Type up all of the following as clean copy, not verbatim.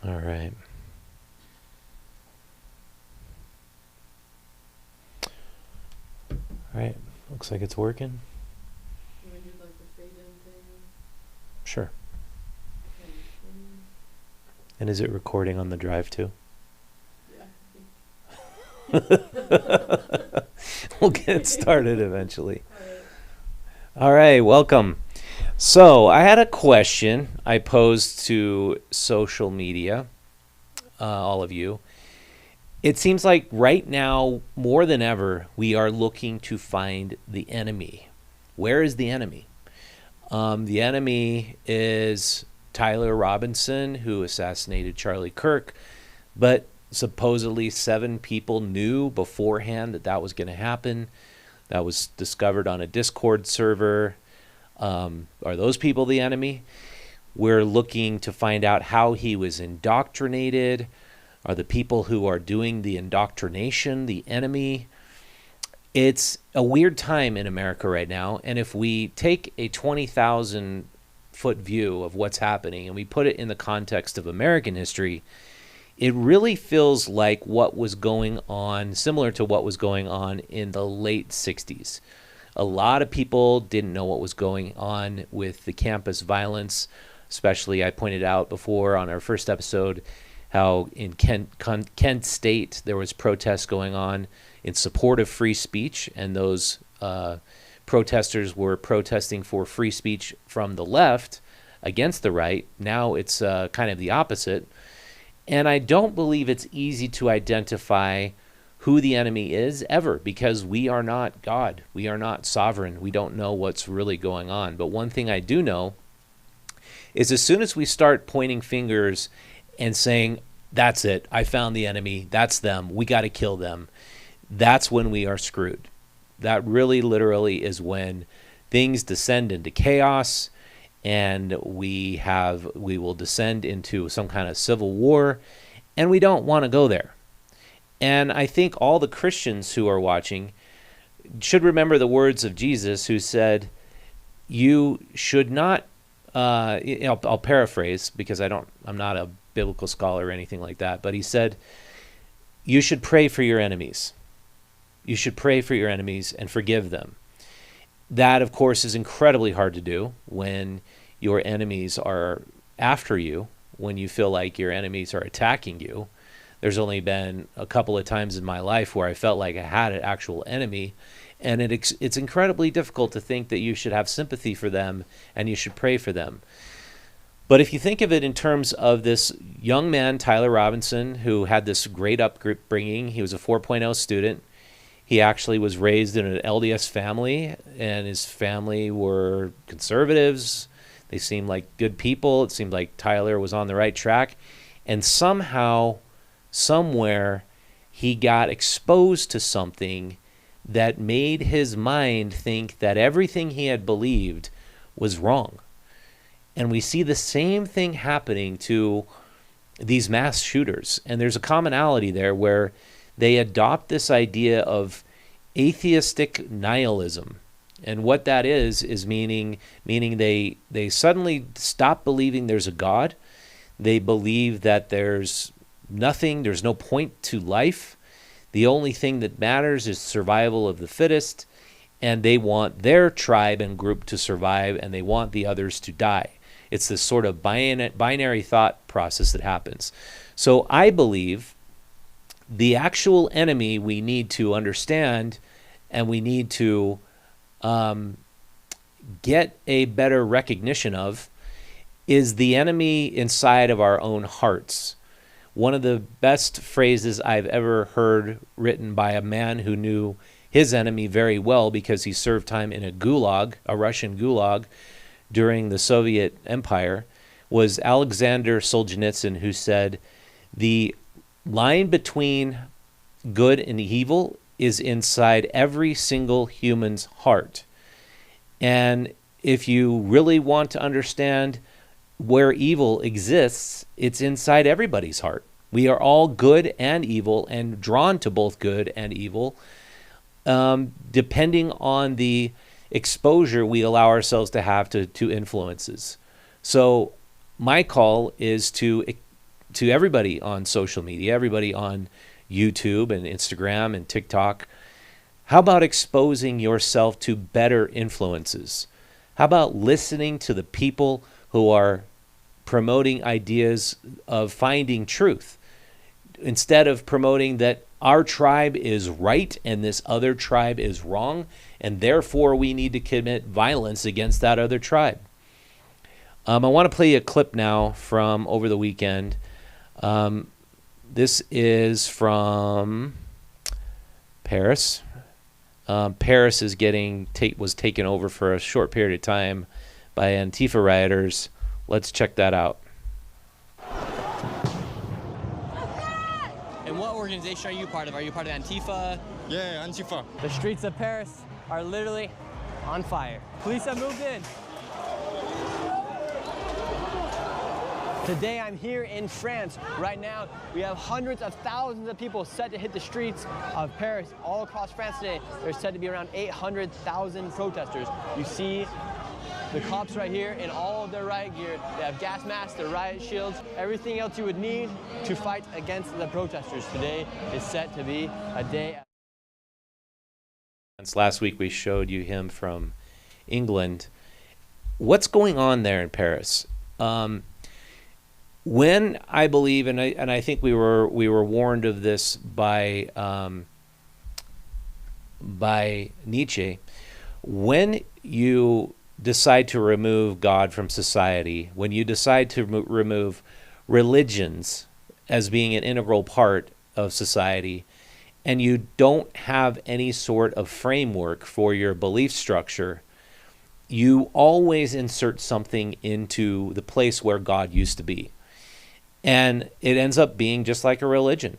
All right. All right. Looks like it's working. You want to do like the fade in thing? Sure. Okay. And is it recording on the drive too? Yeah. We'll get started eventually. All right. All right. Welcome. So I had a question I posed to social media, all of you. It seems like right now, more than ever, we are looking to find the enemy. Where is the enemy? The enemy is Tyler Robinson, who assassinated Charlie Kirk, but supposedly 7 people knew beforehand that that was going to happen. That was discovered on a Discord server. Are those people the enemy? We're looking to find out how he was indoctrinated. Are the people who are doing the indoctrination the enemy? It's a weird time in America right now. And if we take a 20,000 foot view of what's happening and we put it in the context of American history, it really feels like what was going on, similar to what was going on in the late 60s. A lot of people didn't know what was going on with the campus violence, especially I pointed out before on our first episode how in Kent State there was protests going on in support of free speech, and those protesters were protesting for free speech from the left against the right. Now it's kind of the opposite. And I don't believe it's easy to identify who the enemy is ever, because we are not God. We are not sovereign. We don't know what's really going on. But one thing I do know is as soon as we start pointing fingers and saying, that's it, I found the enemy, that's them, we got to kill them, that's when we are screwed. That really literally is when things descend into chaos, and we will descend into some kind of civil war, and we don't want to go there. And I think all the Christians who are watching should remember the words of Jesus, who said, you should not, I'll paraphrase because I'm not a biblical scholar or anything like that, but he said, you should pray for your enemies. You should pray for your enemies and forgive them. That, of course, is incredibly hard to do when your enemies are after you, when you feel like your enemies are attacking you. There's only been a couple of times in my life where I felt like I had an actual enemy, and it's incredibly difficult to think that you should have sympathy for them and you should pray for them. But if you think of it in terms of this young man, Tyler Robinson, who had this great upbringing, he was a 4.0 student. He actually was raised in an LDS family, and his family were conservatives. They seemed like good people. It seemed like Tyler was on the right track. And somehow, somewhere, he got exposed to something that made his mind think that everything he had believed was wrong. And we see the same thing happening to these mass shooters. And there's a commonality there where they adopt this idea of atheistic nihilism. And what that is meaning they suddenly stop believing there's a God. They believe that there's nothing, there's no point to life. The only thing that matters is survival of the fittest, and they want their tribe and group to survive, and they want the others to die. It's this sort of binary thought process that happens. So I believe the actual enemy we need to understand, and we need to get a better recognition of, is the enemy inside of our own hearts. One of the best phrases I've ever heard written by a man who knew his enemy very well because he served time in a gulag, a Russian gulag, during the Soviet Empire, was Alexander Solzhenitsyn, who said, the line between good and evil is inside every single human's heart. And if you really want to understand where evil exists, it's inside everybody's heart. We are all good and evil and drawn to both good and evil, depending on the exposure we allow ourselves to have to influences. So my call is to to everybody on social media, everybody on YouTube and Instagram and TikTok. How about exposing yourself to better influences? How about listening to the people who are promoting ideas of finding truth instead of promoting that our tribe is right and this other tribe is wrong, and therefore we need to commit violence against that other tribe? I want to play a clip now from over the weekend. This is from Paris. Paris is was taken over for a short period of time by Antifa rioters. Let's check that out. And what organization are you part of? Are you part of Antifa? Yeah, Antifa. The streets of Paris are literally on fire. Police have moved in. Today I'm here in France. Right now we have hundreds of thousands of people set to hit the streets of Paris all across France today. There's said to be around 800,000 protesters. You see the cops right here in all of their riot gear. They have gas masks, their riot shields, everything else you would need to fight against the protesters. Today is set to be a day. Last week we showed you him from England. What's going on there in Paris? When I believe, and I think we were warned of this by Nietzsche, when you decide to remove God from society, when you decide to remove religions as being an integral part of society, and you don't have any sort of framework for your belief structure, you always insert something into the place where God used to be. And it ends up being just like a religion.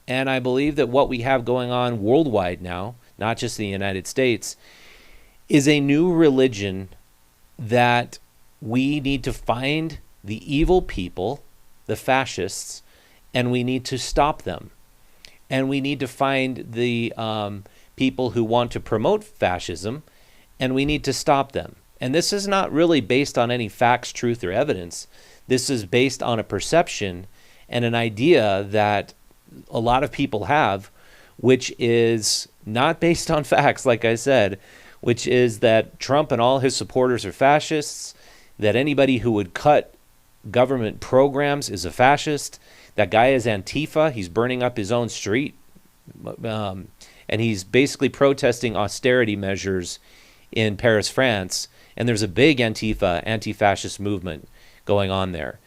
And I believe that what we have going on worldwide now, not just in the United States, is a new religion that we need to find the evil people, the fascists, and we need to stop them. And we need to find the people who want to promote fascism, and we need to stop them. And this is not really based on any facts, truth, or evidence. This is based on a perception and an idea that a lot of people have, which is not based on facts, like I said, which is that Trump and all his supporters are fascists, that anybody who would cut government programs is a fascist. That guy is Antifa. He's burning up his own street. And he's basically protesting austerity measures in Paris, France. And there's a big Antifa, anti-fascist movement going on there.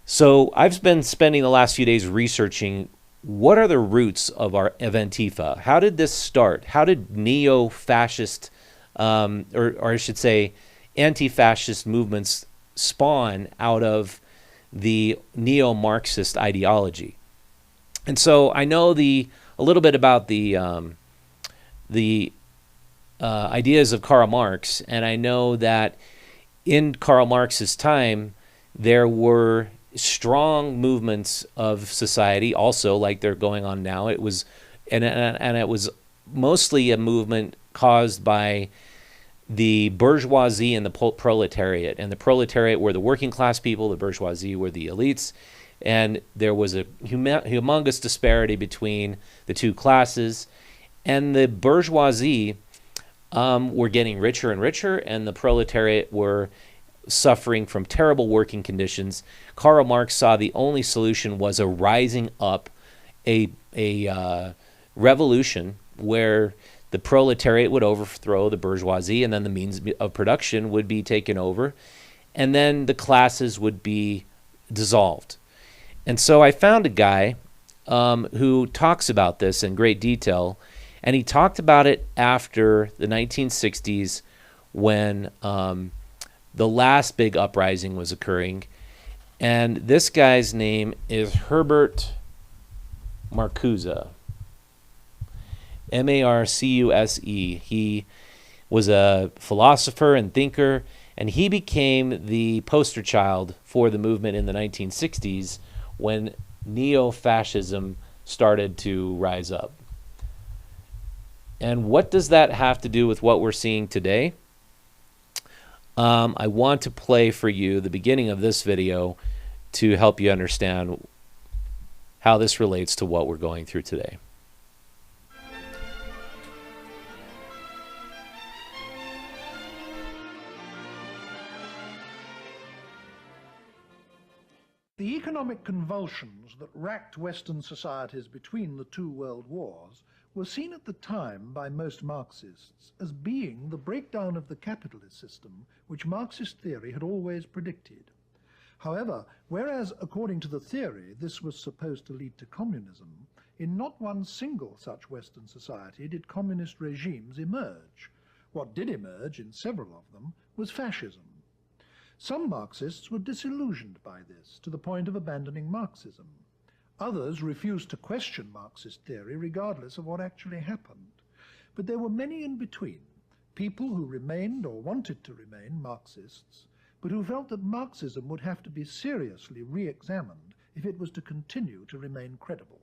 So I've been spending the last few days researching what are the roots of Antifa. How did this start? How did neo-fascist, or I should say anti-fascist movements spawn out of the neo-Marxist ideology? And so I know a little bit about the ideas of Karl Marx, and I know that in Karl Marx's time, there were strong movements of society, also like they're going on now. It was, and it was mostly a movement caused by the bourgeoisie and the proletariat. And the proletariat were the working class people, the bourgeoisie were the elites, and there was a humongous disparity between the two classes. And the bourgeoisie were getting richer and richer, and the proletariat were suffering from terrible working conditions. Karl Marx saw the only solution was a rising up, a revolution where the proletariat would overthrow the bourgeoisie, and then the means of production would be taken over, and then the classes would be dissolved. And so I found a guy who talks about this in great detail, and he talked about it after the 1960s when the last big uprising was occurring. And this guy's name is Herbert Marcuse. Marcuse. He was a philosopher and thinker, and he became the poster child for the movement in the 1960s when neo-fascism started to rise up. And what does that have to do with what we're seeing today? I want to play for you the beginning of this video to help you understand how this relates to what we're going through today. The economic convulsions that racked Western societies between the two world wars were seen at the time by most Marxists as being the breakdown of the capitalist system which Marxist theory had always predicted. However, whereas according to the theory this was supposed to lead to communism, in not one single such Western society did communist regimes emerge. What did emerge in several of them was fascism. Some Marxists were disillusioned by this to the point of abandoning Marxism. Others refused to question Marxist theory regardless of what actually happened. But there were many in between, people who remained or wanted to remain Marxists, but who felt that Marxism would have to be seriously re-examined if it was to continue to remain credible.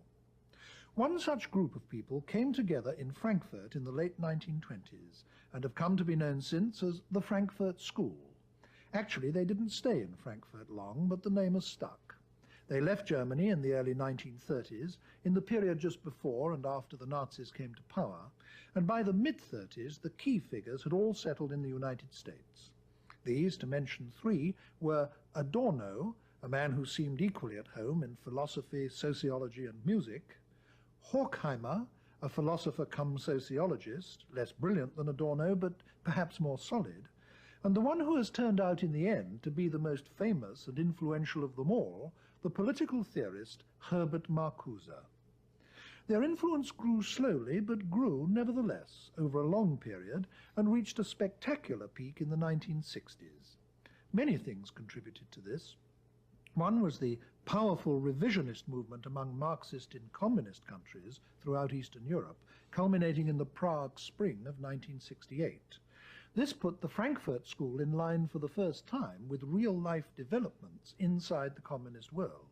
One such group of people came together in Frankfurt in the late 1920s and have come to be known since as the Frankfurt School. Actually, they didn't stay in Frankfurt long, but the name has stuck. They left Germany in the early 1930s, in the period just before and after the Nazis came to power, and by the mid-30s the key figures had all settled in the United States. These, to mention three, were Adorno, a man who seemed equally at home in philosophy, sociology, and music; Horkheimer, a philosopher come sociologist, less brilliant than Adorno, but perhaps more solid; and the one who has turned out in the end to be the most famous and influential of them all, the political theorist Herbert Marcuse. Their influence grew slowly, but grew nevertheless over a long period and reached a spectacular peak in the 1960s. Many things contributed to this. One was the powerful revisionist movement among Marxist and communist countries throughout Eastern Europe, culminating in the Prague Spring of 1968. This put the Frankfurt School in line for the first time with real-life developments inside the communist world.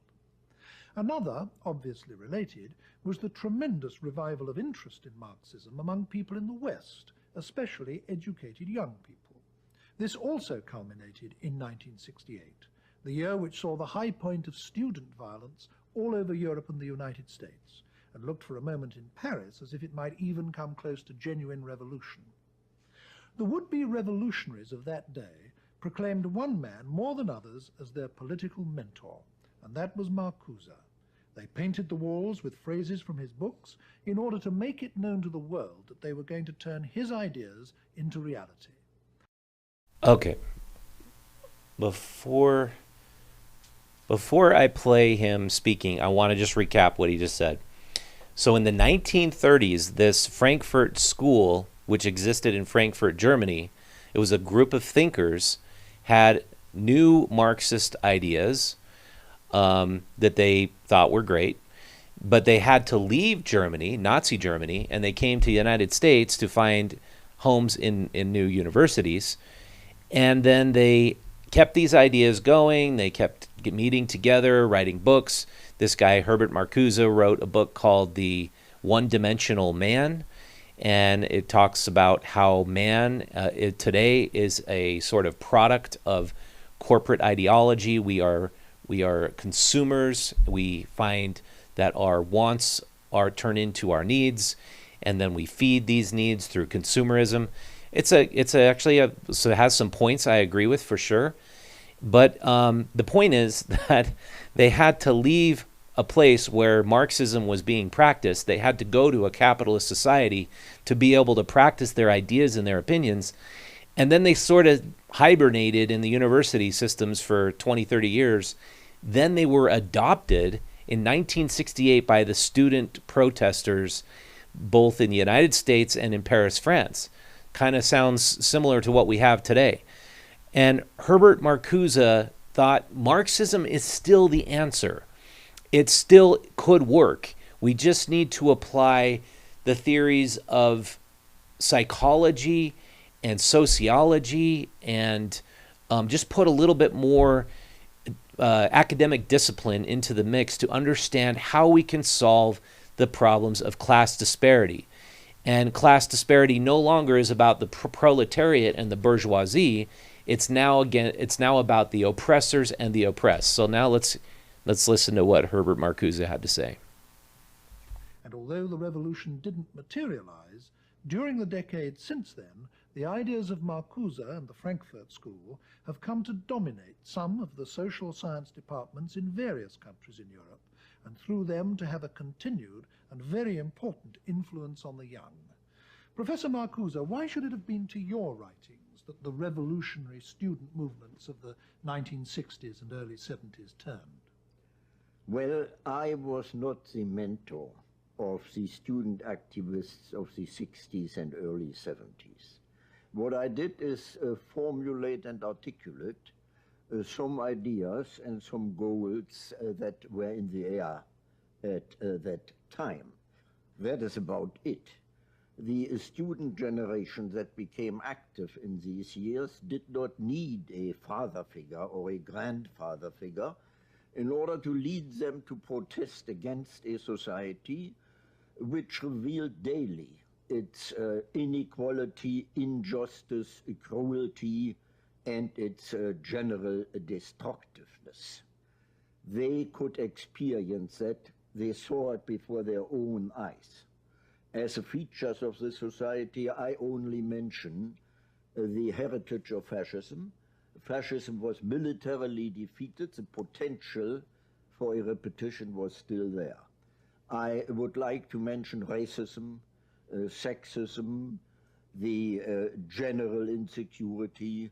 Another, obviously related, was the tremendous revival of interest in Marxism among people in the West, especially educated young people. This also culminated in 1968, the year which saw the high point of student violence all over Europe and the United States, and looked for a moment in Paris as if it might even come close to genuine revolution. The would-be revolutionaries of that day proclaimed one man more than others as their political mentor, and that was Marcuse. They painted the walls with phrases from his books in order to make it known to the world that they were going to turn his ideas into reality. Okay. Before I play him speaking, I want to just recap what he just said. So in the 1930s, this Frankfurt School, which existed in Frankfurt, Germany, it was a group of thinkers, had new Marxist ideas that they thought were great, but they had to leave Germany, Nazi Germany, and they came to the United States to find homes in new universities. And then they kept these ideas going. They kept meeting together, writing books. This guy, Herbert Marcuse, wrote a book called The One-Dimensional Man, and it talks about how man today is a sort of product of corporate ideology. We are consumers. We find that our wants are turned into our needs, and then we feed these needs through consumerism. So it has some points I agree with for sure, but the point is that they had to leave a place where Marxism was being practiced. They had to go to a capitalist society to be able to practice their ideas and their opinions. And then they sort of hibernated in the university systems for 20, 30 years. Then they were adopted in 1968 by the student protesters, both in the United States and in Paris, France. Kind of sounds similar to what we have today. And Herbert Marcuse thought Marxism is still the answer. It still could work. We just need to apply the theories of psychology and sociology and just put a little bit more academic discipline into the mix to understand how we can solve the problems of class disparity. And class disparity no longer is about the proletariat and the bourgeoisie. It's now about the oppressors and the oppressed. So now let's listen to what Herbert Marcuse had to say. And although the revolution didn't materialize, during the decades since then, the ideas of Marcuse and the Frankfurt School have come to dominate some of the social science departments in various countries in Europe, and through them to have a continued and very important influence on the young. Professor Marcuse, why should it have been to your writings that the revolutionary student movements of the 1960s and early 70s turned? Well, I was not the mentor of the student activists of the 60s and early 70s. What I did is formulate and articulate some ideas and some goals that were in the air at that time. That is about it. The student generation that became active in these years did not need a father figure or a grandfather figure in order to lead them to protest against a society which revealed daily its inequality, injustice, cruelty, and its general destructiveness. They could experience that. They saw it before their own eyes. As features of the society, I only mention the heritage of fascism. Fascism was militarily defeated. The potential for a repetition was still there. I would like to mention racism, sexism, the general insecurity,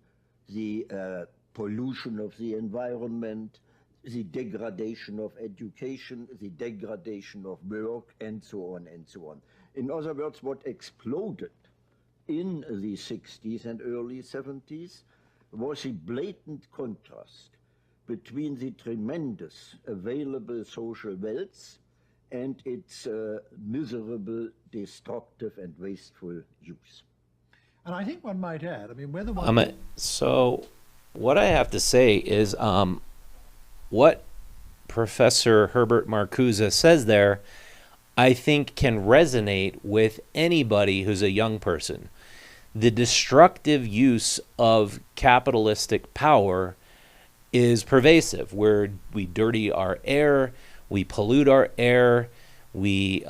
the pollution of the environment, the degradation of education, the degradation of work, and so on and so on. In other words, what exploded in the 60s and early 70s was a blatant contrast between the tremendous available social wealth and its miserable, destructive, and wasteful use. And I think one might add, I mean, whether one... So what I have to say is what Professor Herbert Marcuse says there, I think can resonate with anybody who's a young person. The destructive use of capitalistic power is pervasive, where we dirty our air, we pollute our air, we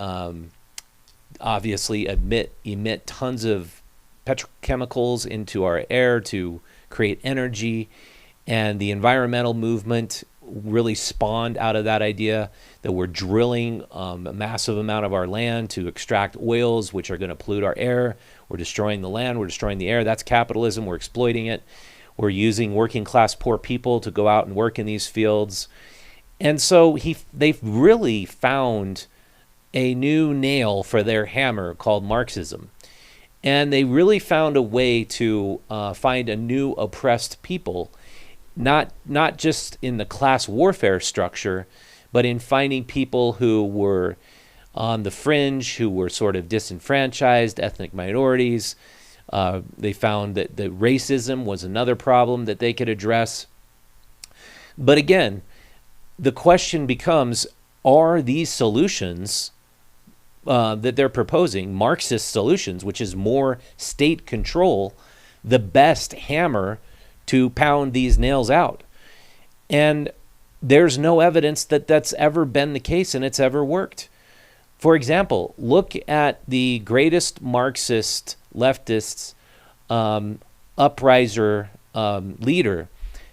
obviously emit tons of petrochemicals into our air to create energy, and the environmental movement really spawned out of that idea that we're drilling a massive amount of our land to extract oils which are going to pollute our air. We're destroying the land, we're destroying the air. That's capitalism, we're exploiting it. We're using working class poor people to go out and work in these fields. And so they've really found a new nail for their hammer called Marxism. And they really found a way to find a new oppressed people, not just in the class warfare structure, but in finding people who were on the fringe, who were sort of disenfranchised, ethnic minorities. They found that racism was another problem that they could address. But again, the question becomes, are these solutions that they're proposing, Marxist solutions, which is more state control, the best hammer to pound these nails out? And there's no evidence that that's ever been the case and it's ever worked. For example, look at the greatest Marxist leftist upriser leader,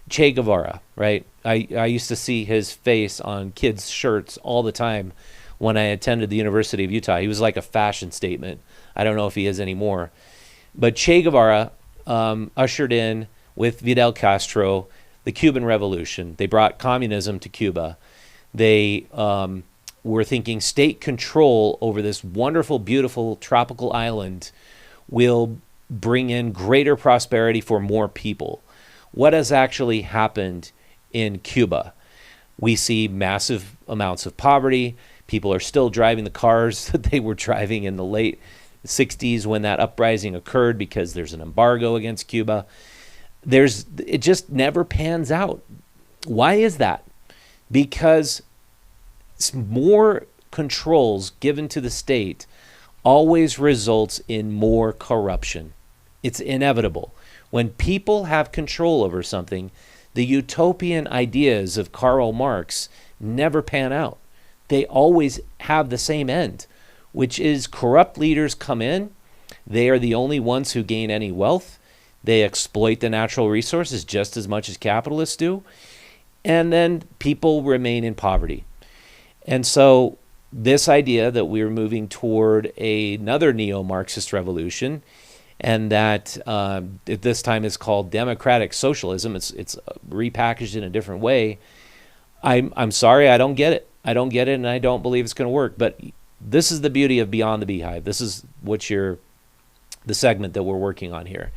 Che Guevara, right? I used to see his face on kids' shirts all the time when I attended the University of Utah. He was like a fashion statement. I don't know if he is anymore. But Che Guevara ushered in, with Fidel Castro, the Cuban Revolution. They brought communism to Cuba. They were thinking state control over this wonderful, beautiful tropical island will bring in greater prosperity for more people. What has actually happened in Cuba? We see massive amounts of poverty. People are still driving the cars that they were driving in the late 60s when that uprising occurred because there's an embargo against Cuba. It just never pans out. Why is that? Because more controls given to the state always results in more corruption. It's inevitable. When people have control over something, the utopian ideas of Karl Marx never pan out. They always have the same end, which is corrupt leaders come in. They are the only ones who gain any wealth. They exploit the natural resources just as much as capitalists do. And then people remain in poverty. And so this idea that we're moving toward another neo-Marxist revolution, and that at this time is called democratic socialism. It's repackaged in a different way. I'm sorry, I don't get it. I don't get it, and I don't believe it's going to work. But this is the beauty of Beyond the Beehive. This is the segment that we're working on here.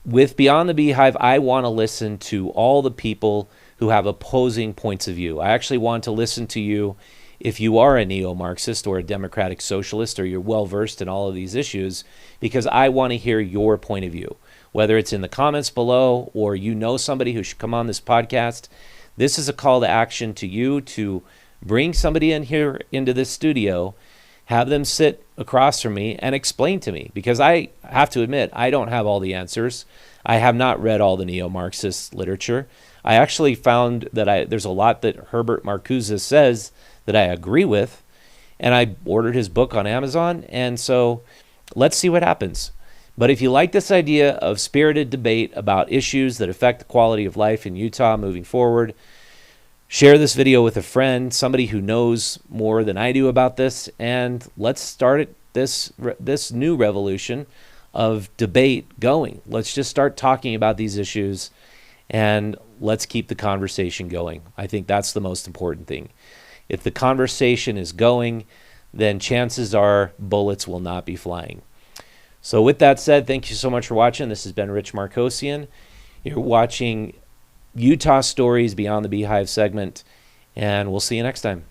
With Beyond the Beehive, I want to listen to all the people who have opposing points of view. I actually want to listen to you if you are a neo-Marxist or a democratic socialist, or you're well-versed in all of these issues, because I want to hear your point of view, whether it's in the comments below or you know somebody who should come on this podcast. This is a call to action to you to bring somebody in here into this studio, have them sit across from me and explain to me, because I have to admit, I don't have all the answers. I have not read all the neo-Marxist literature. I actually found that there's a lot that Herbert Marcuse says that I agree with, and I ordered his book on Amazon, and so let's see what happens. But if you like this idea of spirited debate about issues that affect the quality of life in Utah moving forward, share this video with a friend, somebody who knows more than I do about this, and let's start this new revolution of debate going. Let's just start talking about these issues, and let's keep the conversation going. I think that's the most important thing. If the conversation is going, then chances are bullets will not be flying. So with that said, thank you so much for watching. This has been Rich Markosian. You're watching Utah Stories Beyond the Beehive segment, and we'll see you next time.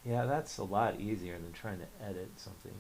Yeah, that's a lot easier than trying to edit something.